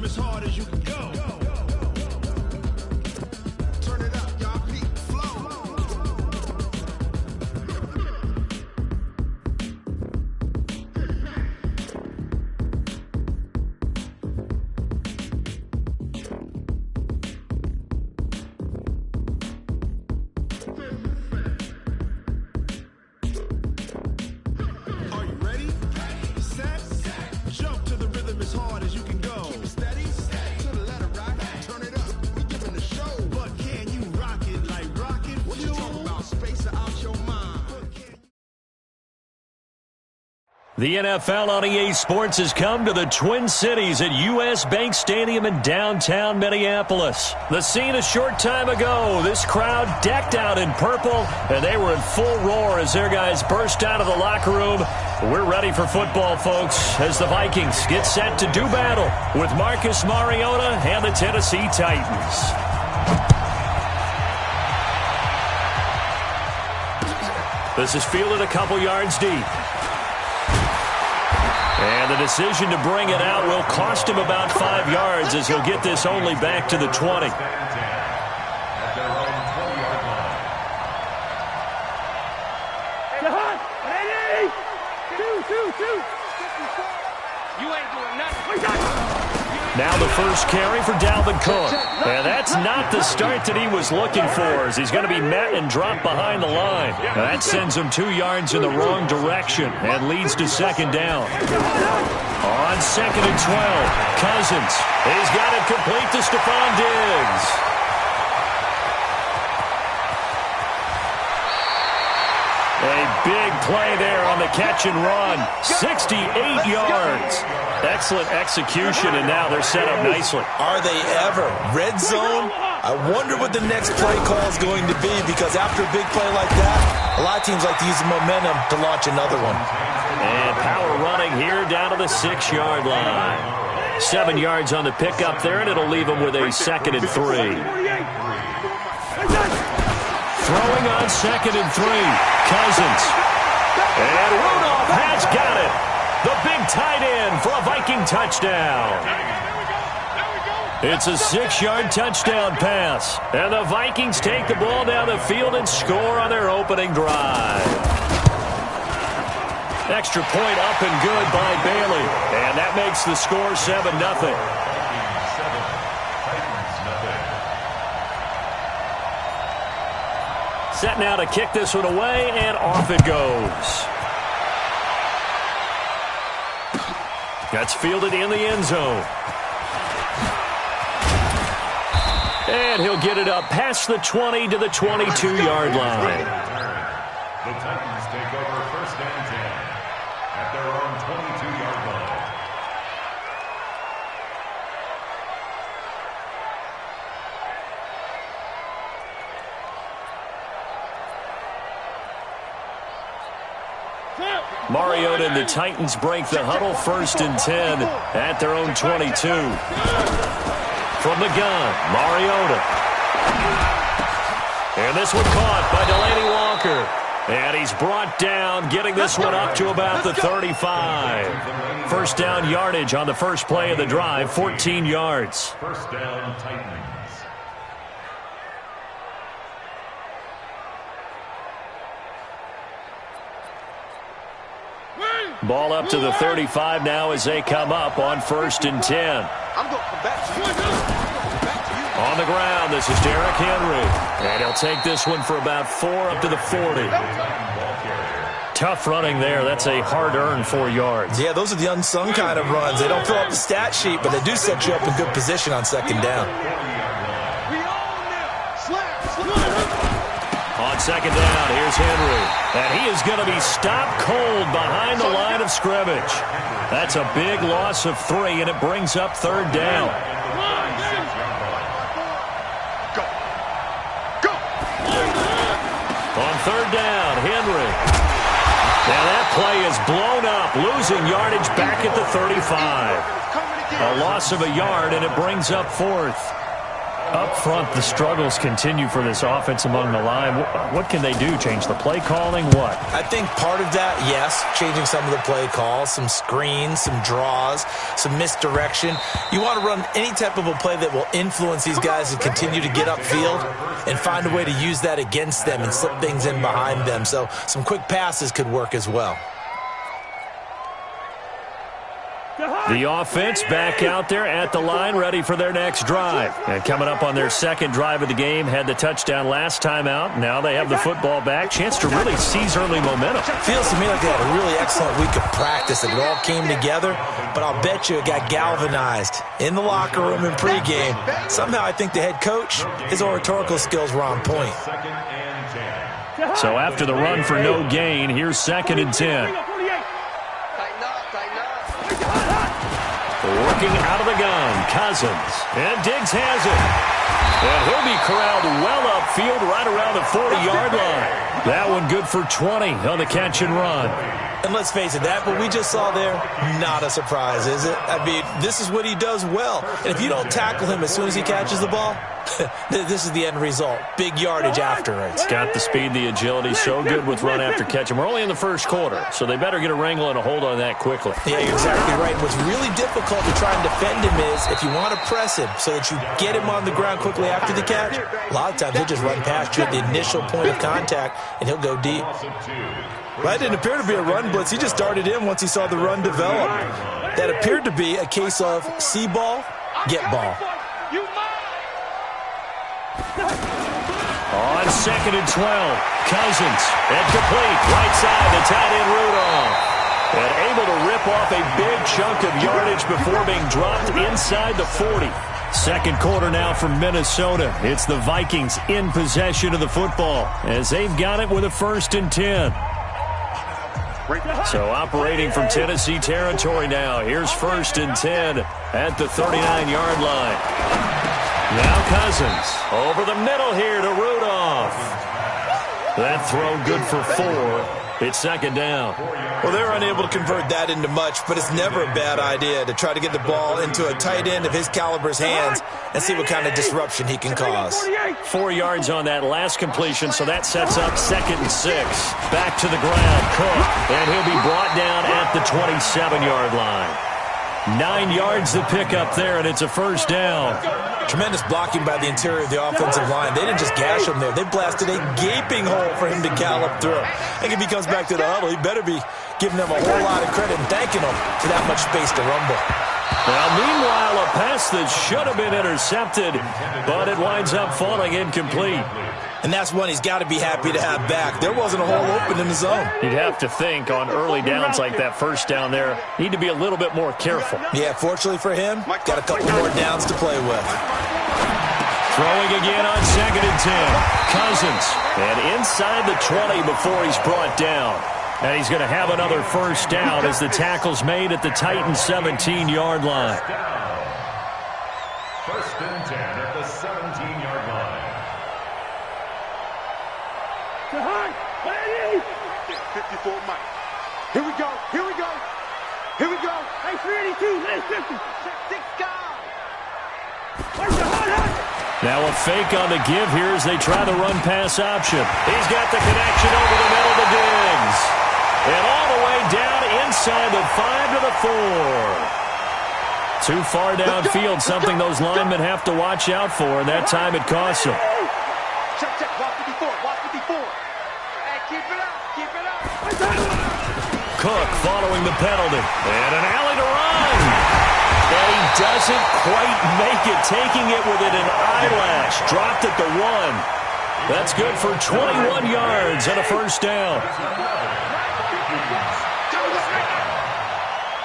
rhythm as hard as you can go. Turn it up, y'all. Peak flow. Are you ready? Set. Jump to the rhythm as hard as you can go. Keep it steady. To the letter, right? Turn it up. We giving the show. But can you rock it like rocket fuel? What you talking about? Space out your mind. The NFL on EA Sports has come to the Twin Cities at U.S. Bank Stadium in downtown Minneapolis. The scene a short time ago, this crowd decked out in purple, and they were in full roar as their guys burst out of the locker room. We're ready for football, folks, as the Vikings get set to do battle with Marcus Mariota and the Tennessee Titans. This is fielded a couple yards deep. And the decision to bring it out will cost him about 5 yards as he'll get this only back to the 20. Now the first carry for Dalvin Cook. And that's not the start that he was looking for, as he's going to be met and dropped behind the line. Now that sends him 2 yards in the wrong direction and leads to second down. On second and 12, Cousins. He's got it complete to Stephon Diggs. A big play there on the catch and run. 68 yards. Excellent execution, and now they're set up nicely. Are they ever? Red zone? I wonder what the next play call is going to be, because after a big play like that, a lot of teams like to use the momentum to launch another one. And power running here down to the 6-yard line. 7 yards on the pickup there, and it'll leave them with a second and 3. Throwing on second and 3. Cousins. And Rudolph has got it. The big tight end for a Viking touchdown. It's a 6-yard touchdown pass. And the Vikings take the ball down the field and score on their opening drive. Extra point up and good by Bailey. And that makes the score 7-0. Set now to kick this one away, and off it goes. That's fielded in the end zone. And he'll get it up past the 20 to the 22-yard line. The Titans take over first and 10 at their own 22-yard line. Mariota and the Titans break the huddle, first and 10 at their own 22. From the gun, Mariota. And this one caught by Delaney Walker. And he's brought down, getting this one up to about the 35. First down yardage on the first play of the drive, 14 yards. First down, Titans. Ball up to the 35 now as they come up on first and 10. I'm going to come back to you. On the ground, this is Derrick Henry. And he'll take this one for about 4 up to the 40. Tough running there. That's a hard-earned 4 yards. Yeah, those are the unsung kind of runs. They don't fill up the stat sheet, but they do set you up in good position on second down. On second down, here's Henry. And he is going to be stopped cold behind the line of scrimmage. That's a big loss of 3, and it brings up third down. On third down, Henry. Now that play is blown up, losing yardage back at the 35. A loss of a yard, and it brings up fourth. Up front, the struggles continue for this offense among the line. What can they do? Change the play calling? What? I think part of that, yes, changing some of the play calls, some screens, some draws, some misdirection. You want to run any type of a play that will influence these guys to continue to get upfield and find a way to use that against them and slip things in behind them. So some quick passes could work as well. The offense back out there at the line, ready for their next drive. And coming up on their second drive of the game, had the touchdown last time out. Now they have the football back. Chance to really seize early momentum. Feels to me like they had a really excellent week of practice. It all came together, but I'll bet you it got galvanized in the locker room in pregame. Somehow I think the head coach, his oratorical skills were on point. So after the run for no gain, here's 2nd and 10. Working out of the gun, Cousins. And Diggs has it. And he'll be corralled well upfield right around the 40-yard line. That one good for 20 on the catch and run. And let's face it, that what we just saw there, not a surprise, is it? I mean, this is what he does well. And if you don't tackle him as soon as he catches the ball, this is the end result. Big yardage afterwards. Got the speed, the agility, so good with run after catch. And we're only in the first quarter, so they better get a wrangle and a hold on that quickly. Yeah, you're exactly right. What's really difficult to try and defend him is if you want to press him so that you get him on the ground quickly after the catch, a lot of times he'll just run past you at the initial point of contact, and he'll go deep. Well, that didn't appear to be a run blitz. He just started in once he saw the run develop. That appeared to be a case of see ball, get ball. On 2nd and 12, Cousins at complete, right side, the tight end Rudolph. And able to rip off a big chunk of yardage before being dropped inside the 40. Second quarter now from Minnesota. It's the Vikings in possession of the football as they've got it with a 1st and 10. So operating from Tennessee territory now. Here's 1st and 10 at the 39-yard line. Now Cousins over the middle here to Rudolph. That throw good for 4. It's 2nd down. Well, they're unable to convert that into much, but it's never a bad idea to try to get the ball into a tight end of his caliber's hands and see what kind of disruption he can cause. 4 yards on that last completion, so that sets up 2nd and 6. Back to the ground, Cook, and he'll be brought down at the 27-yard line. 9 yards to pick up there, and it's a 1st down. Tremendous blocking by the interior of the offensive line. They didn't just gash him there. They blasted a gaping hole for him to gallop through. I think if he comes back to the huddle, he better be giving them a whole lot of credit and thanking them for that much space to rumble. Now, meanwhile, a pass that should have been intercepted, but it winds up falling incomplete. And that's one he's got to be happy to have back. There wasn't a hole open in the zone. You'd have to think on early downs like that 1st down there, need to be a little bit more careful. Yeah, fortunately for him, got a couple more downs to play with. Throwing again on 2nd and 10. Cousins, and inside the 20 before he's brought down. And he's going to have another 1st down as the tackle's made at the Titans' 17-yard line. 1st and 10 at the 17-yard line. 54 Mike. Here we go. Here we go. Here we go. Hey, 382. Let's 50. 6 guys. Now a fake on the give here as they try the run-pass option. He's got the connection over the middle to Diggs. And all the way down inside the 5 to the 4. Too far downfield, something those linemen have to watch out for, and that time it costs them. Check, check. Watch it before. Watch it before. Hey, keep it up. Keep it up. Cook following the penalty. And an alley to run. And he doesn't quite make it, taking it within an eyelash. Dropped at the 1. That's good for 21 yards and a 1st down.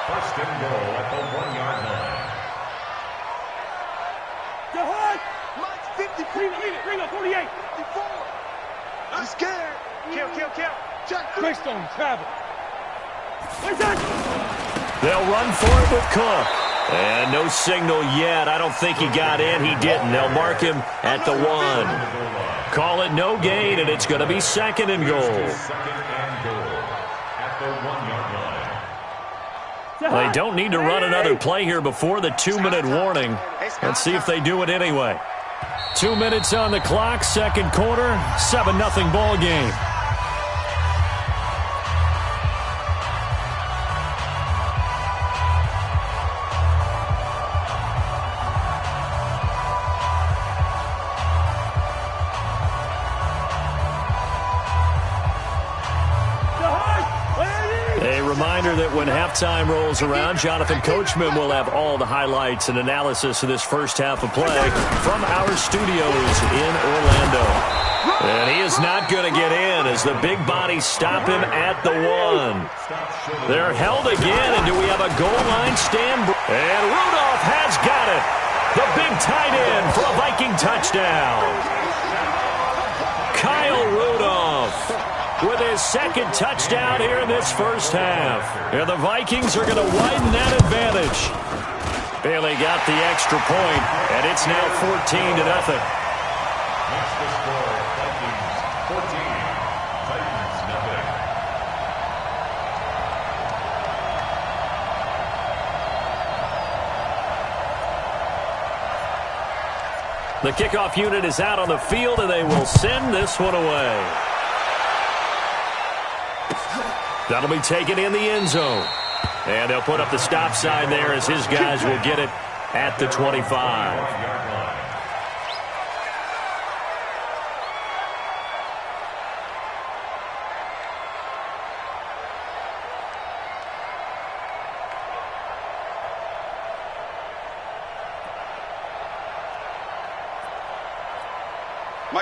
1st and goal at the 1-yard line. Mike's 50. Bring up 48. 54. I'm scared. Kill. Check. Greystone, travel. They'll run for it with Cook. And no signal yet. I don't think he got in. He didn't. They'll mark him at the 1. Call it no gain, and it's going to be 2nd and goal. 2nd and goal at the 1-yard line. They don't need to run another play here before the 2-minute warning. Let's see if they do it anyway. 2 minutes on the clock, second quarter, 7-0 ball game. That when halftime rolls around, Jonathan Coachman will have all the highlights and analysis of this first half of play from our studios in Orlando. And he is not going to get in as the big bodies stop him at the 1. They're held again, and do we have a goal line stand? And Rudolph has got it. The big tight end for a Viking touchdown. Kyle Rudolph with his second touchdown here in this first half. And the Vikings are going to widen that advantage. Bailey got the extra point, and it's now 14-0. That's the score. Vikings 14, Titans nothing. The kickoff unit is out on the field, and they will send this one away. That'll be taken in the end zone. And they'll put up the stop sign there as his guys will get it at the 25.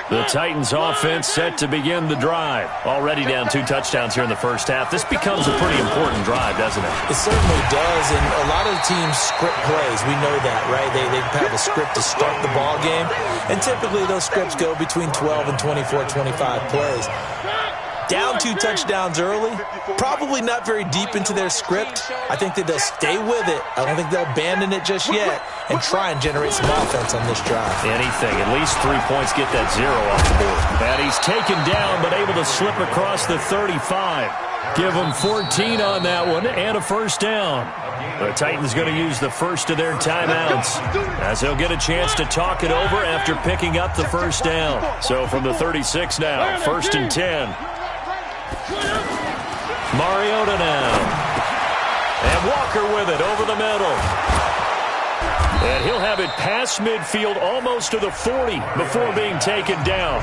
The Titans offense set to begin the drive. Already down 2 touchdowns here in the first half. This becomes a pretty important drive, doesn't it? It certainly does, and a lot of the teams script plays. We know that, right? They have a script to start the ball game, and typically those scripts go between 12 and 24, 25 plays. Down 2 touchdowns early, probably not very deep into their script. I think that they'll stay with it. I don't think they'll abandon it just yet and try and generate some offense on this drive. Anything. At least 3 points, get that 0 off the board. And he's taken down but able to slip across the 35. Give him 14 on that one and a first down. The Titans going to use the first of their timeouts as they'll get a chance to talk it over after picking up the first down. So from the 36 now, 1st and 10. Mariota now. And Walker with it over the middle. And he'll have it past midfield almost to the 40 before being taken down.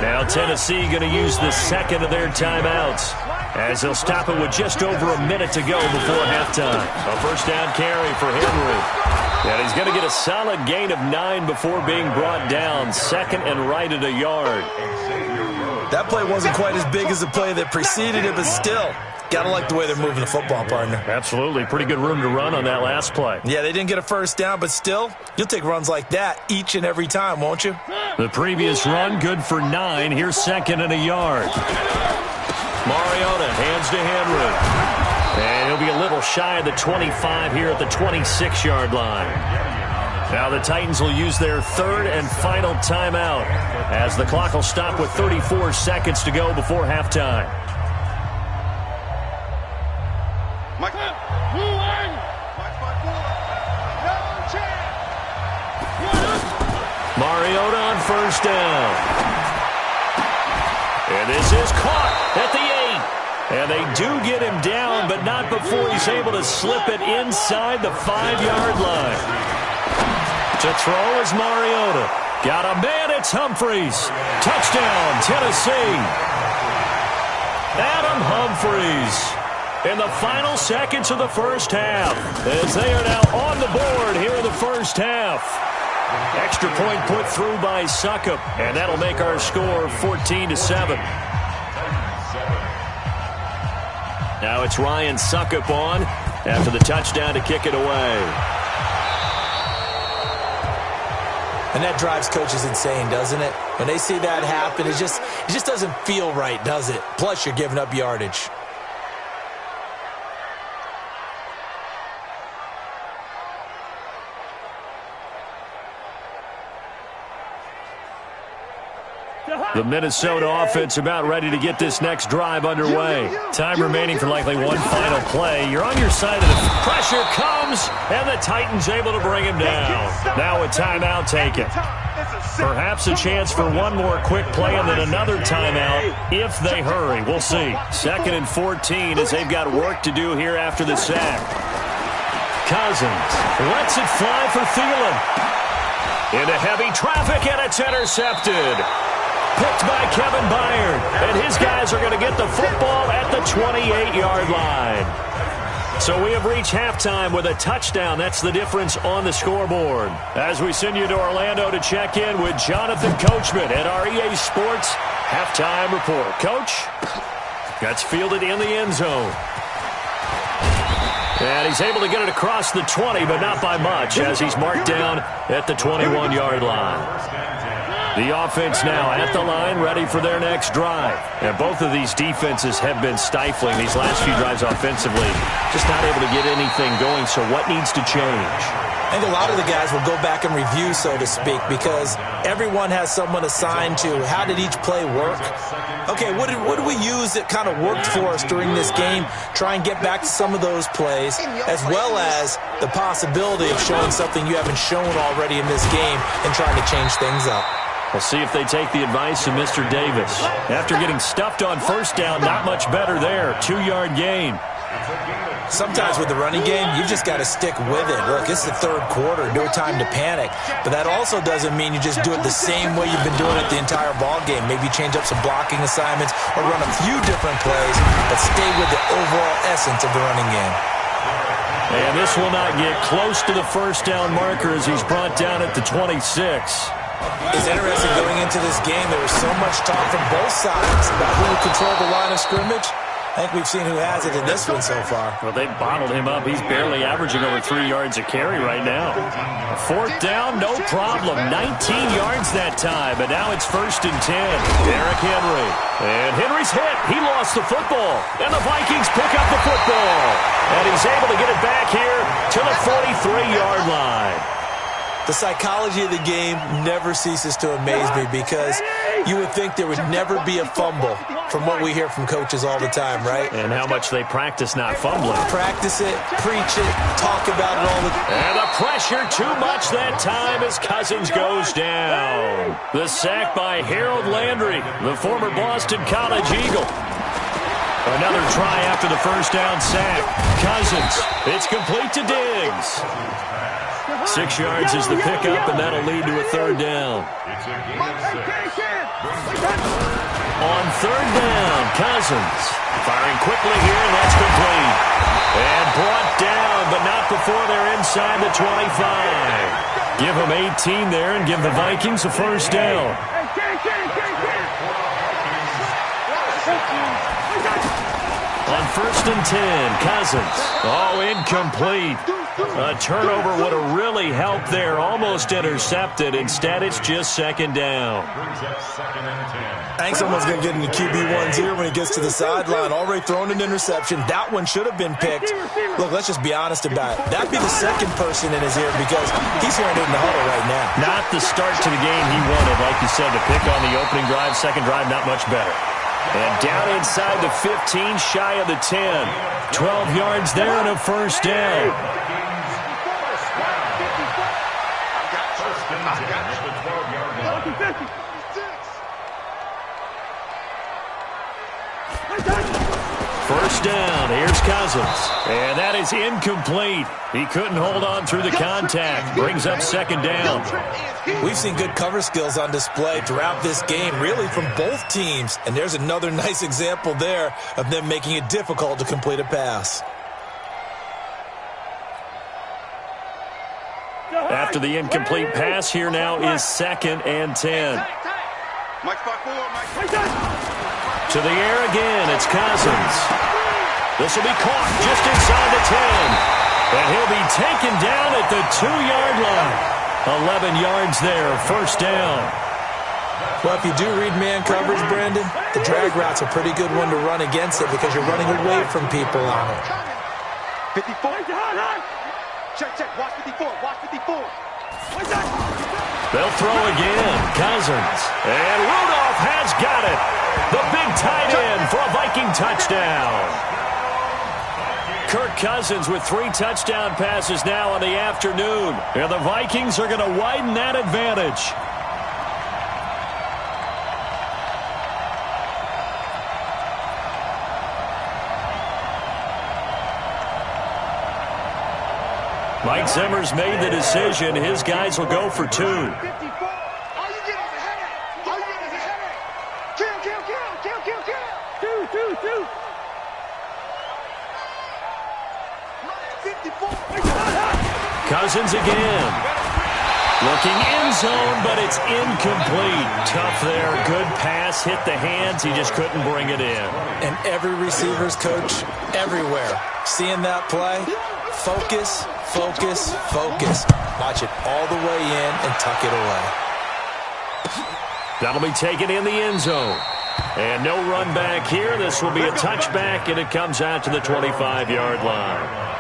Now Tennessee going to use the second of their timeouts as they'll stop it with just over a minute to go before halftime. A first down carry for Henry. And he's going to get a solid gain of 9 before being brought down. Second and right at a yard. That play wasn't quite as big as the play that preceded it, but still, gotta like the way they're moving the football, partner. Absolutely. Pretty good room to run on that last play. Yeah, they didn't get a first down, but still, you'll take runs like that each and every time, won't you? The previous run, good for 9. Here's second and a yard. Mariota hands to Henry. And he'll be a little shy of the 25 here at the 26-yard line. Now the Titans will use their third and final timeout as the clock will stop with 34 seconds to go before halftime. Mariota on first down. And this is caught at the 8. And they do get him down, but not before he's able to slip it inside the 5-yard line. To throw is Mariota. Got a man, it's Humphries. Touchdown, Tennessee. Adam Humphries in the final seconds of the first half as they are now on the board here in the first half. Extra point put through by Suckup, and that'll make our score 14-7. Now it's Ryan Suckup on after the touchdown to kick it away. And that drives coaches insane, doesn't it? When they see that happen, it just doesn't feel right, does it? Plus, you're giving up yardage. The Minnesota offense about ready to get this next drive underway. Time remaining for likely one final play. You're on your side of the pressure comes, and the Titans able to bring him down. Now a timeout taken. Perhaps a chance for one more quick play and then another timeout if they hurry. We'll see. 2nd and 14 as they've got work to do here after the sack. Cousins lets it fly for Thielen. Into heavy traffic, and it's intercepted. Picked by Kevin Byard, and his guys are going to get the football at the 28-yard line. So we have reached halftime with a touchdown. That's the difference on the scoreboard. As we send you to Orlando to check in with Jonathan Coachman at our EA Sports Halftime Report. Coach, that's fielded in the end zone. And he's able to get it across the 20, but not by much, as he's marked down at the 21-yard line. The offense now at the line, ready for their next drive. And both of these defenses have been stifling these last few drives offensively. Just not able to get anything going, so what needs to change? I think a lot of the guys will go back and review, so to speak, because everyone has someone assigned to how did each play work. Okay, what did we use that kind of worked for us during this game? Try and get back to some of those plays, as well as the possibility of showing something you haven't shown already in this game and trying to change things up. We'll see if they take the advice of Mr. Davis. After getting stuffed on first down, not much better there. 2-yard gain. Sometimes with the running game, you just got to stick with it. Look, it's the third quarter, no time to panic. But that also doesn't mean you just do it the same way you've been doing it the entire ball game. Maybe change up some blocking assignments or run a few different plays, but stay with the overall essence of the running game. And this will not get close to the first down marker as he's brought down at the 26. It's interesting going into this game. There was so much talk from both sides about who would control the line of scrimmage. I think we've seen who has it in this one so far. Well, they bottled him up. He's barely averaging over 3 yards a carry right now. 4th down, no problem. 19 yards that time, but now it's 1st and 10. Derrick Henry. And Henry's hit. He lost the football. And the Vikings pick up the football. And he's able to get it back here to the 43-yard line. The psychology of the game never ceases to amaze me because you would think there would never be a fumble from what we hear from coaches all the time, right? And how much they practice not fumbling. Practice it, preach it, talk about it all the time. And the pressure too much that time as Cousins goes down. The sack by Harold Landry, the former Boston College Eagle. Another try after the first down sack. Cousins, it's complete to Diggs. 6 yards is the pickup, and that'll lead to a 3rd down. On 3rd down, Cousins firing quickly here, and that's complete. And brought down, but not before they're inside the 25. Give them 18 there and give the Vikings a 1st down. On 1st and 10, Cousins. Oh, incomplete. A turnover would have really helped there. Almost intercepted. Instead, it's just 2nd down. I think someone's going to get into QB1's ear when he gets to the sideline. Already thrown an interception. That one should have been picked. Look, let's just be honest about it. That'd be the second person in his ear because he's hearing it in the huddle right now. Not the start to the game he wanted. Like you said, the pick on the opening drive, second drive, not much better. And down inside the 15, shy of the 10. 12 yards there and a 1st down. First down, here's Cousins. And that is incomplete. He couldn't hold on through the contact. Brings up 2nd down. We've seen good cover skills on display throughout this game, really from both teams. And there's another nice example there of them making it difficult to complete a pass. After the incomplete pass, here now is 2nd and 10. To the air again, it's Cousins. This will be caught just inside the 10. And he'll be taken down at the 2-yard line. 11 yards there, 1st down. Well, if you do read man coverage, Brandon, the drag route's a pretty good one to run against it because you're running away from people on it. 54. Check. Watch 54. They'll throw again. Cousins. And Rudolph has got it. The big tight end for a Viking touchdown. Kirk Cousins with 3 touchdown passes now in the afternoon. And the Vikings are going to widen that advantage. Mike Zimmer's made the decision. His guys will go for 2. All you get is a headache. All you get is a headache. Kill, kill, kill, kill, kill, kill. 54. Cousins again. Looking end zone, but it's incomplete. Tough there. Good pass. Hit the hands. He just couldn't bring it in. And every receiver's coach everywhere. Seeing that play, focus, focus, focus. Watch it all the way in and tuck it away. That'll be taken in the end zone. And no run back here. This will be a touchback, and it comes out to the 25-yard line.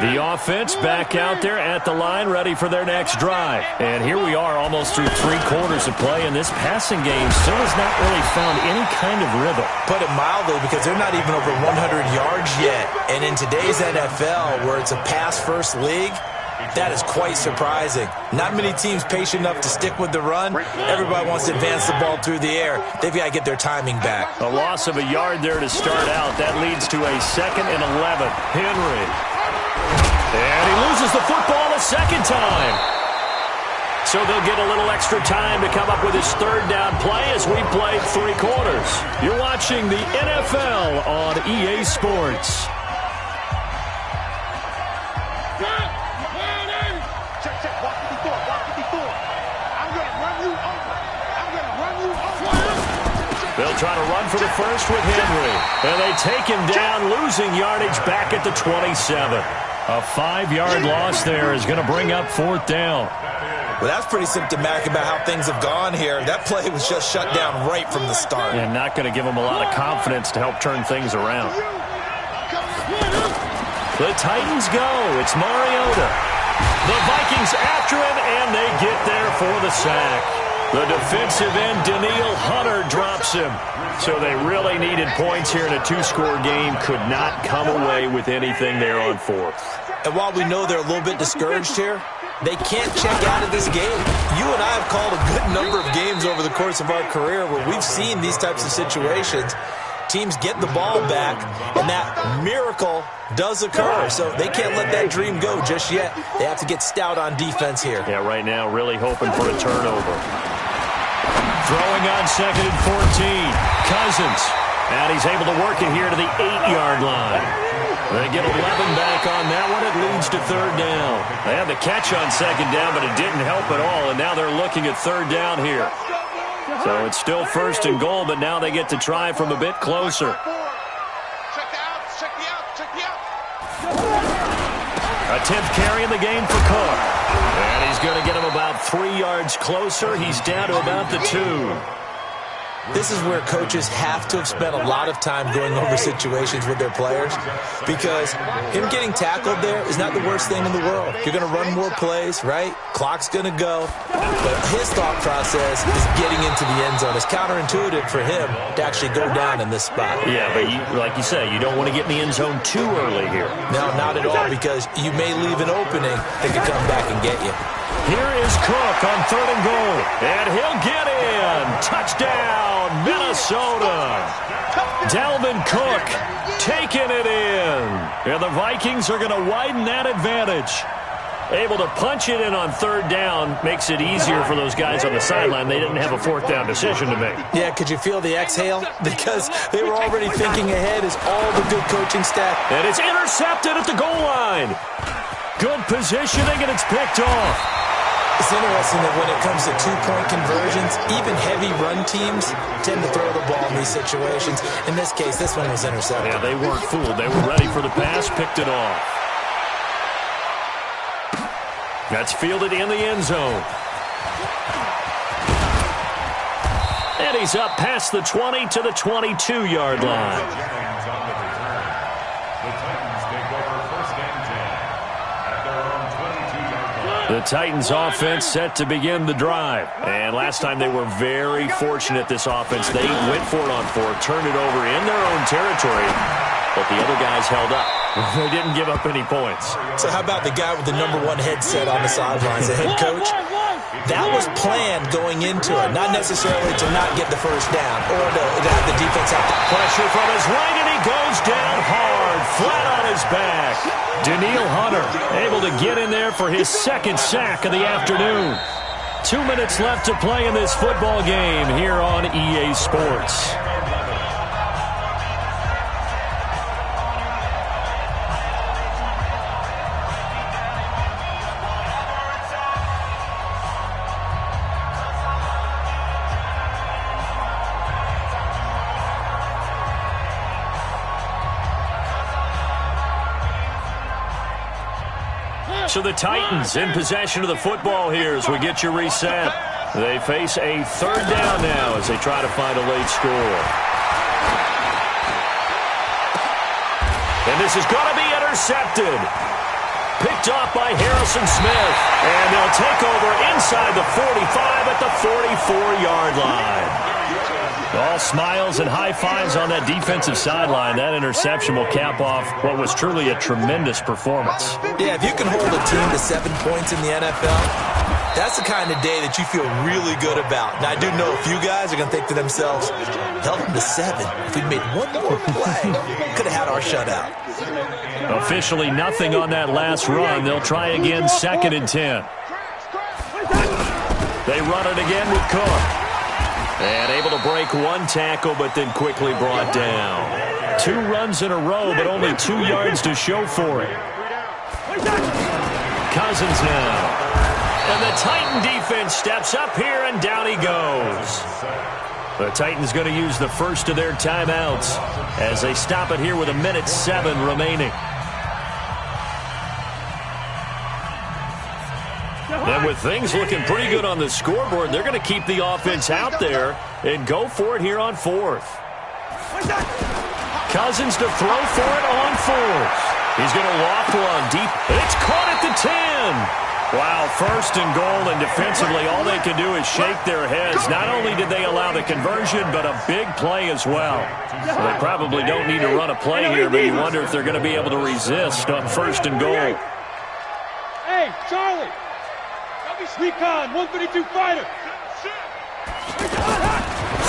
The offense back out there at the line, ready for their next drive. And here we are almost through 3 quarters of play, and this passing game still has not really found any kind of rhythm. Put it mildly, because they're not even over 100 yards yet. And in today's NFL, where it's a pass-first league, that is quite surprising. Not many teams patient enough to stick with the run. Everybody wants to advance the ball through the air. They've got to get their timing back. A loss of a yard there to start out. That leads to a 2nd and 11. Henry. And he loses the football a second time. So they'll get a little extra time to come up with his 3rd down play as we played 3 quarters. You're watching the NFL on EA Sports. Check, check. Walk 54. Walk 54. I'm going to run you over. I'm going to run you over. They'll try to run for the first with Henry. And they take him down, losing yardage back at the 27. A 5-yard loss there is going to bring up 4th down. Well, that's pretty symptomatic about how things have gone here. That play was just shut down right from the start. And not going to give them a lot of confidence to help turn things around. The Titans go. It's Mariota. The Vikings after him, and they get there for the sack. The defensive end, Danielle Hunter, drops him. So they really needed points here in a 2-score game. Could not come away with anything there on 4th. And while we know they're a little bit discouraged here, they can't check out of this game. You and I have called a good number of games over the course of our career where we've seen these types of situations. Teams get the ball back, and that miracle does occur. So they can't let that dream go just yet. They have to get stout on defense here. Yeah, right now really hoping for a turnover. Throwing on 2nd and 14. Cousins. And he's able to work it here to the 8-yard line. They get 11 back on that one. It leads to 3rd down. They had the catch on 2nd down, but it didn't help at all. And now they're looking at 3rd down here. So it's still 1st and goal, but now they get to try from a bit closer. Check the outs. Check the outs. Check the outs. A 10th carry in the game for Cook. And he's going to get him about 3 yards closer. He's down to about the 2. This is where coaches have to have spent a lot of time going over situations with their players, because him getting tackled there is not the worst thing in the world. You're going to run more plays, right? Clock's going to go. But his thought process is getting into the end zone. It's counterintuitive for him to actually go down in this spot. Yeah, but like you say, you don't want to get in the end zone too early here. No, not at all, because you may leave an opening that could come back and get you. Here is Cook on 3rd and goal. And he'll get in. Touchdown, Minnesota. Dalvin Cook taking it in. And the Vikings are going to widen that advantage. Able to punch it in on 3rd down makes it easier for those guys on the sideline. They didn't have a 4th down decision to make. Yeah, could you feel the exhale? Because they were already thinking ahead as all the good coaching staff. And it's intercepted at the goal line. Good positioning, and it's picked off. It's interesting that when it comes to 2-point conversions, even heavy run teams tend to throw the ball in these situations. In this case, this one was intercepted. Yeah, they weren't fooled. They were ready for the pass, picked it off. That's fielded in the end zone. And he's up past the 20 to the 22-yard line. The Titans offense set to begin the drive. And last time they were very fortunate, this offense. They went for it on fourth, turned it over in their own territory, but the other guys held up. They didn't give up any points. So how about the guy with the #1 headset on the sidelines, the head coach? That was planned going into it, not necessarily to not get the first down or to have the defense have to pressure from his right, and he goes down hard, flat on his back. Danielle Hunter able to get in there for his second sack of the afternoon. 2 minutes left to play in this football game here on EA Sports. So the Titans in possession of the football here as we get you reset. They face a third down now as they try to find a late score. And this is going to be intercepted. Picked off by Harrison Smith. And they'll take over inside the 45 at the 44-yard line. All smiles and high fives on that defensive sideline. That interception will cap off what was truly a tremendous performance. Yeah, if you can hold a team to 7 points in the NFL, that's the kind of day that you feel really good about. Now, I do know a few guys are going to think to themselves, held them to 7. If we'd made one more play, could have had our shutout. Officially nothing on that last run. They'll try again, 2nd and 10. They run it again with Cook. And able to break one tackle, but then quickly brought down. 2 runs in a row, but only 2 yards to show for it. Cousins now. And the Titan defense steps up here, and down he goes. The Titans going to use the first of their timeouts as they stop it here with 1:07 remaining. And with things looking pretty good on the scoreboard, they're going to keep the offense out there and go for it here on 4th. Cousins to throw for it on 4th. He's going to loft one deep. It's caught at the 10. Wow, 1st and goal, and defensively all they can do is shake their heads. Not only did they allow the conversion, but a big play as well. So they probably don't need to run a play here, but you wonder if they're going to be able to resist on 1st and goal. Hey, Charlie! Recon, 132 fighter.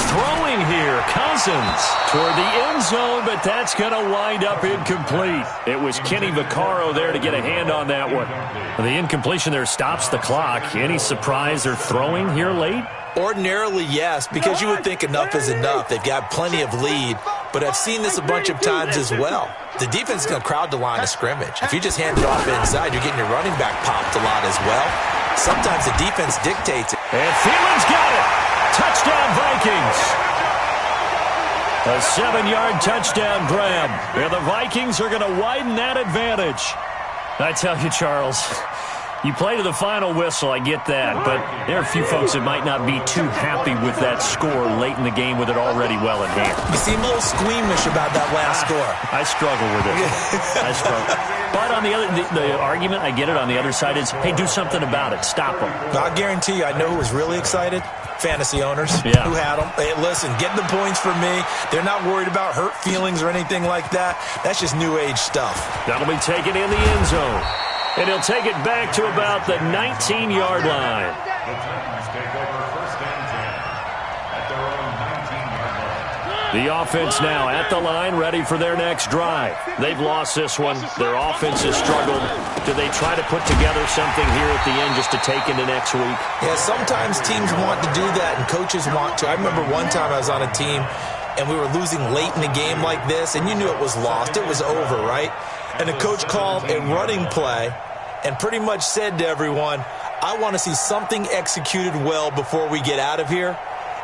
Throwing here, Cousins toward the end zone, but that's going to wind up incomplete. It was Kenny Vaccaro there to get a hand on that one. The incompletion there stops the clock. Any surprise they're throwing here late? Ordinarily, yes, because you would think enough is enough. They've got plenty of lead, but I've seen this a bunch of times as well. The defense is going to crowd the line of scrimmage. If you just hand it off inside, you're getting your running back popped a lot as well. Sometimes the defense dictates it. And Thielman's got it. Touchdown, Vikings. A 7-yard touchdown grab. And the Vikings are going to widen that advantage. I tell you, Charles, you play to the final whistle, I get that, but there are a few folks that might not be too happy with that score late in the game with it already well in hand. You seem a little squeamish about that last score. I struggle with it. I struggle. But on the argument, I get it, on the other side is, hey, do something about it. Stop them. I guarantee you, I know who was really excited. Fantasy owners who had them. Hey, listen, get the points for me. They're not worried about hurt feelings or anything like that. That's just new age stuff. That'll be taken in the end zone. And he'll take it back to about the 19-yard line. The Titans take over 1st and 10 at their own 19-yard line. The offense now at the line, ready for their next drive. They've lost this one. Their offense has struggled. Do they try to put together something here at the end just to take into next week? Yeah, sometimes teams want to do that, and coaches want to. I remember one time I was on a team, and we were losing late in the game like this, and you knew it was lost. It was over, right? And the coach called a running play and pretty much said to everyone, I want to see something executed well before we get out of here.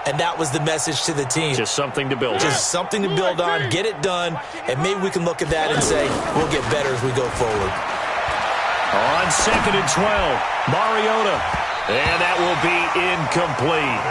And that was the message to the team. Just something to build on. Just something to build on, get it done, and maybe we can look at that and say, we'll get better as we go forward. On 2nd and 12, Mariota And that will be incomplete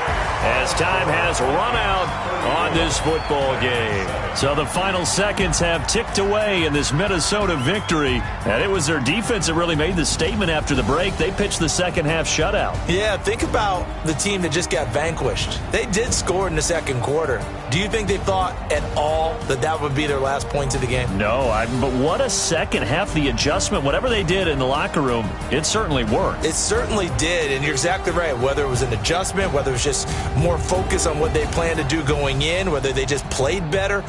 as time has run out on this football game. So the final seconds have ticked away in this Minnesota victory. And it was their defense that really made the statement after the break. They pitched the second half shutout. Yeah, think about the team that just got vanquished. They did score in the second quarter. Do you think they thought at all that that would be their last points of the game? No, but what a second half. The adjustment, whatever they did in the locker room, it certainly worked. It certainly did, and you're exactly right. Whether it was an adjustment, whether it was just more focus on what they planned to do going in, whether they just played better,